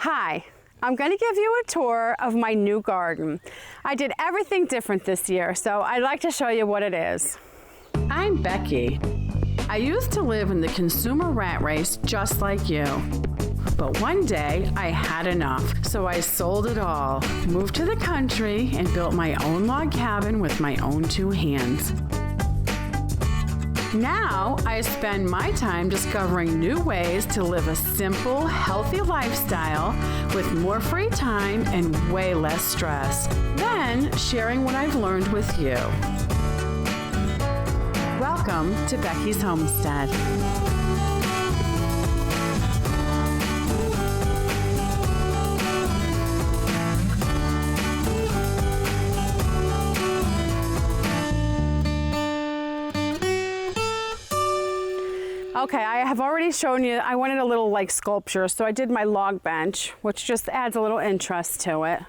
Hi, I'm going to give you a tour of my new garden. I did everything different this year, so I'd like to show you what it is. I'm Becky. I used to live in the consumer rat race just like you. But one day I had enough, so I sold it all, moved to the country, and built my own log cabin with my own two hands. Now I spend my time discovering new ways to live a simple, healthy lifestyle with more free time and way less stress. Then sharing what I've learned with you. Welcome to Becky's Homestead. Okay, I have already shown you, I wanted a little like sculpture, so I did my log bench, which just adds a little interest to it.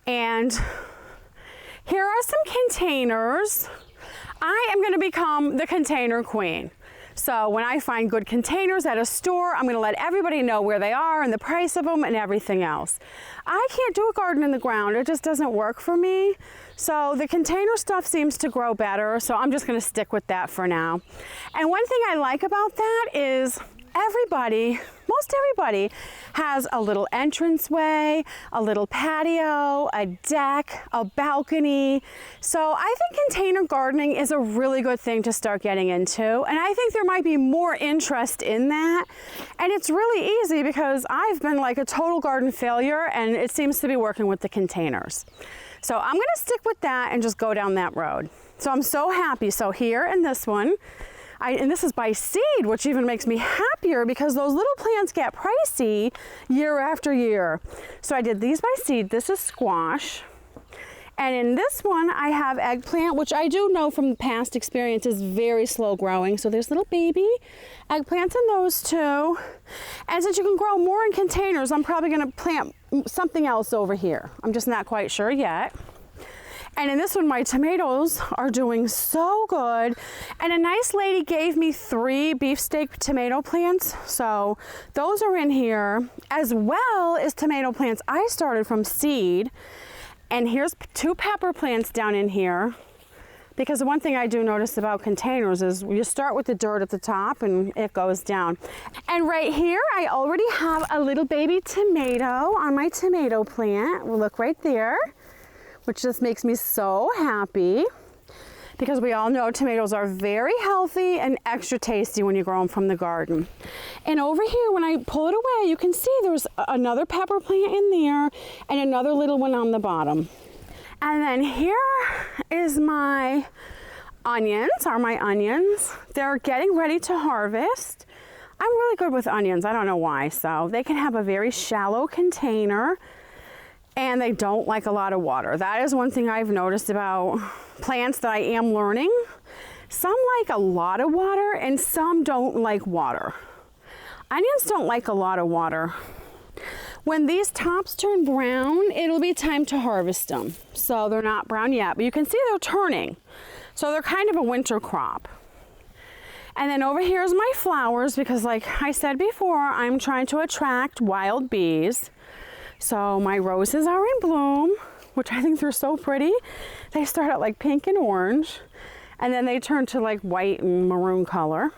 And here are some containers. I am going to become the container queen. So when I find good containers at a store, I'm going to let everybody know where they are and the price of them and everything else. I can't do a garden in the ground. It just doesn't work for me. So the container stuff seems to grow better. So I'm just going to stick with that for now. And one thing I like about that is most everybody has a little entranceway, a little patio, a deck, a balcony. So I think container gardening is a really good thing to start getting into. And I think there might be more interest in that. And it's really easy because I've been like a total garden failure and it seems to be working with the containers. So I'm going to stick with that and just go down that road. So I'm so happy. So here in this one, and this is by seed, which even makes me happier because those little plants get pricey year after year. So I did these by seed. This is squash. And in this one, I have eggplant, which I do know from past experience is very slow growing. So there's little baby eggplants in those too. And since you can grow more in containers, I'm probably going to plant something else over here. I'm just not quite sure yet. And in this one, my tomatoes are doing so good. And a nice lady gave me 3 beefsteak tomato plants. So those are in here, as well as tomato plants I started from seed. And here's 2 pepper plants down in here. Because the one thing I do notice about containers is you start with the dirt at the top and it goes down. And right here, I already have a little baby tomato on my tomato plant. Look right there. Which just makes me so happy because we all know tomatoes are very healthy and extra tasty when you grow them from the garden. And over here, when I pull it away, you can see there's another pepper plant in there and another little one on the bottom. And then here is my onions, They're getting ready to harvest. I'm really good with onions, I don't know why. So they can have a very shallow container. And they don't like a lot of water. That is one thing I've noticed about plants that I am learning. Some like a lot of water and some don't like water. Onions don't like a lot of water. When these tops turn brown, it'll be time to harvest them. So they're not brown yet, but you can see they're turning. So they're kind of a winter crop. And then over here is my flowers because like I said before, I'm trying to attract wild bees. So my roses are in bloom, which I think they're so pretty. They start out like pink and orange, and then they turn to like white and maroon color.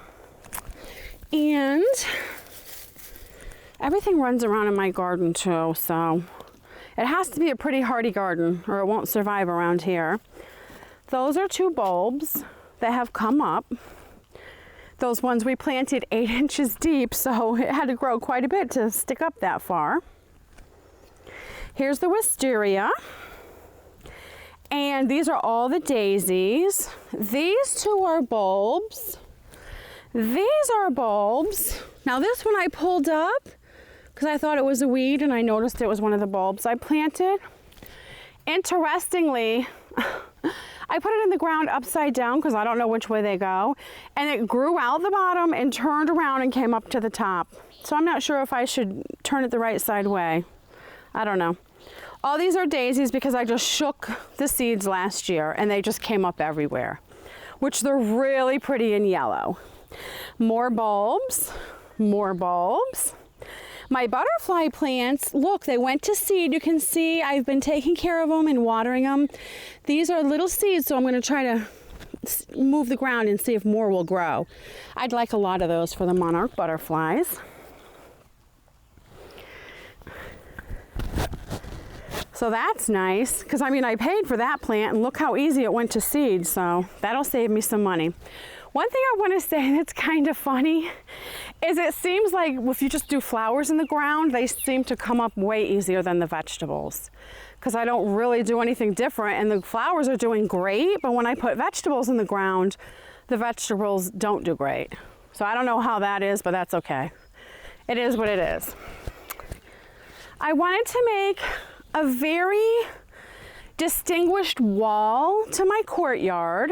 And everything runs around in my garden too, so it has to be a pretty hardy garden or it won't survive around here. Those are 2 bulbs that have come up. Those ones we planted 8 inches deep, so it had to grow quite a bit to stick up that far. Here's the wisteria, and these are all the daisies. These 2 are bulbs. These are bulbs. Now this one I pulled up because I thought it was a weed and I noticed it was one of the bulbs I planted. Interestingly, I put it in the ground upside down because I don't know which way they go, and it grew out the bottom and turned around and came up to the top. So I'm not sure if I should turn it the right side way. I don't know. All these are daisies because I just shook the seeds last year and they just came up everywhere, which they're really pretty in yellow. More bulbs, more bulbs. My butterfly plants, look, they went to seed. You can see I've been taking care of them and watering them. These are little seeds, so I'm going to try to move the ground and see if more will grow. I'd like a lot of those for the monarch butterflies. So that's nice, because I mean, I paid for that plant and look how easy it went to seed, so that'll save me some money. One thing I want to say that's kind of funny is it seems like if you just do flowers in the ground, they seem to come up way easier than the vegetables, because I don't really do anything different and the flowers are doing great, but when I put vegetables in the ground, the vegetables don't do great. So I don't know how that is, but that's okay. It is what it is. I wanted to make a very distinguished wall to my courtyard.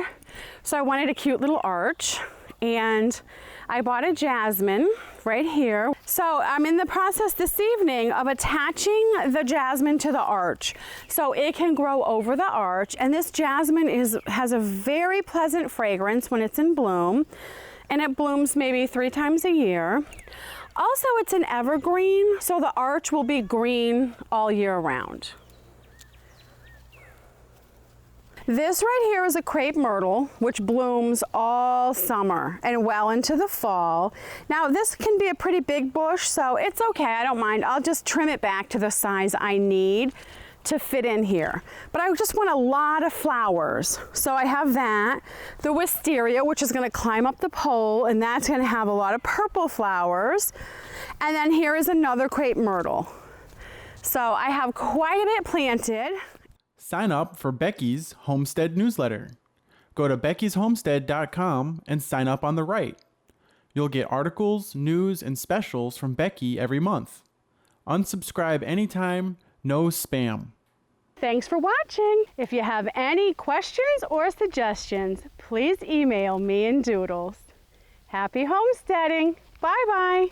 So I wanted a cute little arch, and I bought a jasmine right here. So I'm in the process this evening of attaching the jasmine to the arch so it can grow over the arch. And this jasmine has a very pleasant fragrance when it's in bloom, and it blooms maybe 3 times a year. Also, it's an evergreen, so the arch will be green all year round. This right here is a Crape Myrtle, which blooms all summer and well into the fall. Now, this can be a pretty big bush, so it's okay, I don't mind. I'll just trim it back to the size I need to fit in here. But I just want a lot of flowers. So I have that. The wisteria, which is gonna climb up the pole, and that's gonna have a lot of purple flowers. And then here is another Crape Myrtle. So I have quite a bit planted. Sign up for Becky's Homestead newsletter. Go to beckysHomestead.com and sign up on the right. You'll get articles, news, and specials from Becky every month. Unsubscribe anytime, no spam. Thanks for watching. If you have any questions or suggestions, please email me in doodles. Happy homesteading. Bye-bye.